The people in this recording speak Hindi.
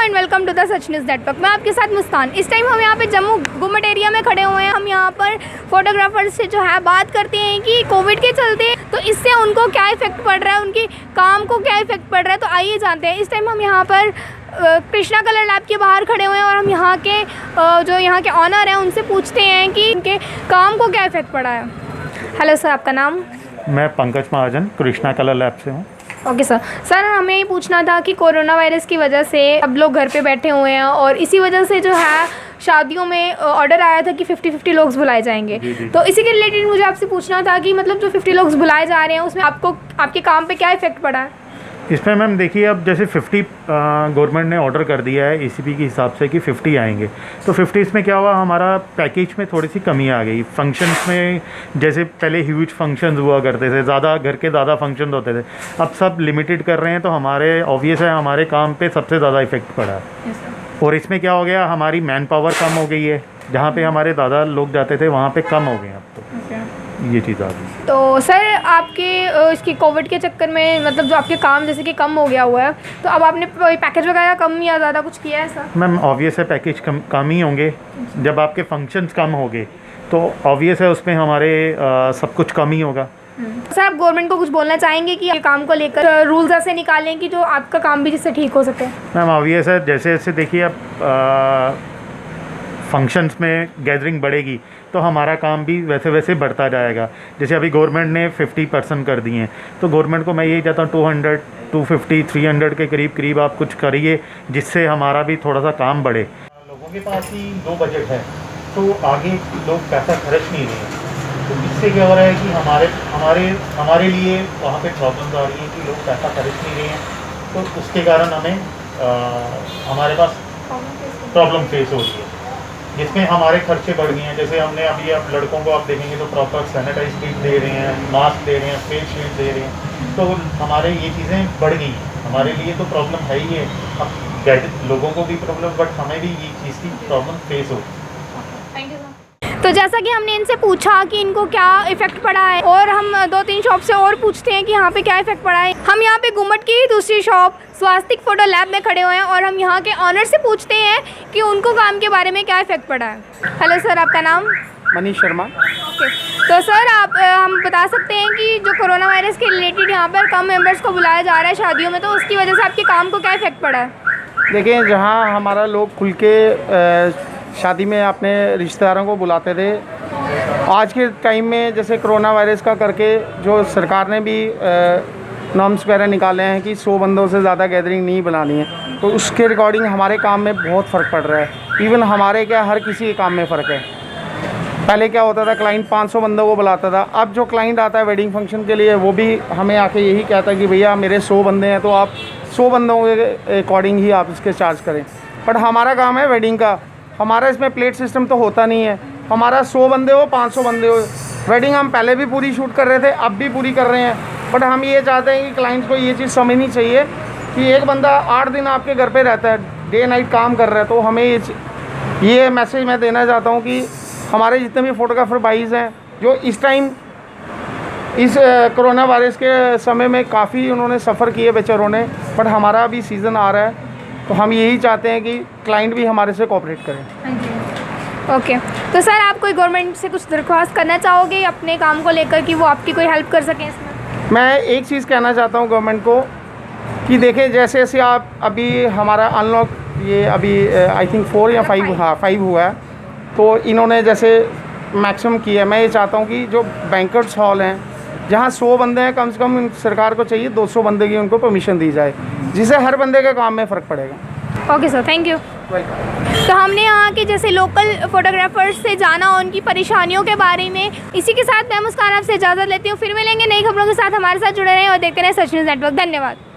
And welcome to the Sach News Network. मैं आपके साथ मुस्कान। इस टाइम हम यहाँ पे जम्मू गुम्मट एरिया में खड़े हुए हैं। हम यहाँ पर फोटोग्राफर्स से जो है बात करते हैं कि कोविड के चलते तो इससे उनको क्या इफ़ेक्ट पड़ रहा है, उनकी काम को क्या इफ़ेक्ट पड़ रहा है। तो आइए जानते हैं। इस टाइम हम यहाँ पर कृष्णा कलर लैब के बाहर खड़े हुए हैं और हम यहाँ के जो यहाँ के ऑनर हैं उनसे पूछते हैं कि उनके काम को क्या इफ़ेक्ट पड़ा है। हेलो सर, आपका नाम? मैं पंकज महाजन कृष्णा कलर लैब से हूँ। Okay sir. सर, हमें ये पूछना था कि कोरोना वायरस की वजह से अब लोग घर पे बैठे हुए हैं और इसी वजह से जो है शादियों में ऑर्डर आया था कि 50-50 लोग बुलाए जाएंगे। जी। तो इसी के रिलेटेड मुझे आपसे पूछना था कि मतलब जो 50 लोग बुलाए जा रहे हैं उसमें आपको आपके काम पे क्या इफ़ेक्ट पड़ा है? इसमें मैम देखिए, अब जैसे 50 गवर्नमेंट ने ऑर्डर कर दिया है ECP के हिसाब से कि 50 आएंगे, तो 50 में क्या हुआ, हमारा पैकेज में थोड़ी सी कमी आ गई। फंक्शंस में जैसे पहले ह्यूज फंक्शंस हुआ करते थे, ज़्यादा घर के ज़्यादा फंक्शन होते थे, अब सब लिमिटेड कर रहे हैं, तो हमारे ऑब्वियस है हमारे काम पे सबसे ज़्यादा इफेक्ट पड़ा है। और इसमें क्या हो गया, हमारी मैन पावर कम हो गई है। जहाँ पे हमारे दादा लोग जाते थे वहाँ पे कम हो गए अब तो ये चीज़ आ गई। तो सर, आपके इसकी कोविड के चक्कर में मतलब जो आपके काम जैसे कि कम हो गया हुआ है, तो अब आपने पैकेज वगैरह कम या ज़्यादा कुछ किया है सर? मैम ऑब्वियस है पैकेज कम ही होंगे। जब आपके फंक्शंस कम होंगे तो ऑब्वियस है उसमें हमारे सब कुछ कम ही होगा। सर, आप गवर्नमेंट को कुछ बोलना चाहेंगे कि काम को लेकर रूल्स ऐसे निकालें कि जो आपका काम भी जिससे ठीक हो सके? मैम ऑब्वियस है, जैसे जैसे देखिए अब फंक्शंस में गैदरिंग बढ़ेगी तो हमारा काम भी वैसे वैसे बढ़ता जाएगा। जैसे अभी गवर्नमेंट ने 50% कर दिए हैं, तो गवर्नमेंट को मैं यही चाहता हूँ 200, 250, 300 के करीब आप कुछ करिए जिससे हमारा भी थोड़ा सा काम बढ़े। लोगों के पास ही 2 बजट है तो आगे लोग पैसा खर्च नहीं रहे हैं, तो इससे क्या हो रहा है कि हमारे लिए वहाँ पे प्रॉब्लम्स आ रही हैं कि लोग पैसा खर्च नहीं रहे हैं, तो उसके कारण हमें हमारे पास प्रॉब्लम फेस हो रही है, जिसमें हमारे खर्चे बढ़ गए हैं। जैसे हमने अभी अब लड़कों को आप देखेंगे तो प्रॉपर सैनिटाइज किट दे रहे हैं, मास्क दे रहे हैं, फेस शील्ड दे रहे हैं, तो हमारे ये चीज़ें बढ़ गई हैं। हमारे लिए तो प्रॉब्लम है ही है, अब लोगों को भी प्रॉब्लम, बट हमें भी ये चीज़ की प्रॉब्लम फेस हो। Thank you sir. तो जैसा कि हमने इनसे पूछा कि इनको क्या इफ़ेक्ट पड़ा है, और हम 2-3 शॉप से और पूछते हैं कि यहाँ पे क्या इफ़ेक्ट पड़ा है। हम यहाँ पे गुम्मट की दूसरी शॉप स्वास्तिक फ़ोटो लैब में खड़े हुए हैं और हम यहाँ के ऑनर से पूछते हैं कि उनको काम के बारे में क्या इफ़ेक्ट पड़ा है। हेलो सर, आपका नाम? मनीष शर्मा। ओके। तो सर, आप हम बता सकते हैं कि जो कोरोना वायरस के रिलेटेड यहाँ पर कम मेंबर्स को बुलाया जा रहा है शादियों में, तो उसकी वजह से आपके काम को क्या इफ़ेक्ट पड़ा है? देखिए, जहाँ हमारा लोग खुल के शादी में अपने रिश्तेदारों को बुलाते थे, आज के टाइम में जैसे कोरोना वायरस का करके जो सरकार ने भी नॉर्म्स वगैरह निकाले हैं कि 100 बंदों से ज़्यादा गैदरिंग नहीं बनानी है, तो उसके रिकॉर्डिंग हमारे काम में बहुत फ़र्क पड़ रहा है। इवन हमारे क्या, हर किसी के काम में फ़र्क है। पहले क्या होता था, क्लाइंट 500 बंदों को बुलाता था, अब जो क्लाइंट आता है वेडिंग फंक्शन के लिए वो भी हमें आके यही कहता है कि भैया मेरे 100 बंदे हैं, तो आप 100 बंदों के अकॉर्डिंग ही आप इसके चार्ज करें। बट हमारा काम है वेडिंग का, हमारा इसमें प्लेट सिस्टम तो होता नहीं है। हमारा 100 बंदे हो, 500 बंदे हो, वेडिंग हम पहले भी पूरी शूट कर रहे थे, अब भी पूरी कर रहे हैं। बट हम ये चाहते हैं कि क्लाइंट्स को ये चीज़ समझनी चाहिए कि एक बंदा 8 दिन आपके घर पे रहता है, डे नाइट काम कर रहा है, तो हमें ये मैसेज मैं देना चाहता हूँ कि हमारे जितने भी फोटोग्राफर भाईज़ हैं जो इस टाइम इस कोरोना वायरस के समय में काफ़ी उन्होंने सफ़र किए बेचारों ने, बट हमारा भी सीज़न आ रहा है, तो हम यही चाहते हैं कि क्लाइंट भी हमारे से कोऑपरेट करें। ओके। तो सर, आप कोई गवर्नमेंट से कुछ दरख्वास्त करना चाहोगे अपने काम को लेकर कि वो आपकी कोई हेल्प कर सकें इसमें? मैं एक चीज़ कहना चाहता हूँ गवर्नमेंट को कि देखें, जैसे जैसे आप अभी हमारा अनलॉक ये अभी आई थिंक 4 या 5 हुआ है, तो इन्होंने जैसे मैक्सिमम किया है। मैं ये चाहता हूँ कि जो बैंक्वेट्स हॉल हैं जहाँ 100 बंदे हैं, कम से कम सरकार को चाहिए 200 बंदे की उनको परमिशन दी जाए, जिससे हर बंदे के काम में फ़र्क पड़ेगा। Okay sir, thank you. तो हमने यहाँ के जैसे लोकल फोटोग्राफर्स से जाना उनकी परेशानियों के बारे में। इसी के साथ मैं मुस्कान आपसे इजाज़त लेती हूँ। फिर मिलेंगे नई खबरों के साथ। हमारे साथ जुड़े रहें और देखते रहें सच न्यूज़ नेटवर्क। धन्यवाद।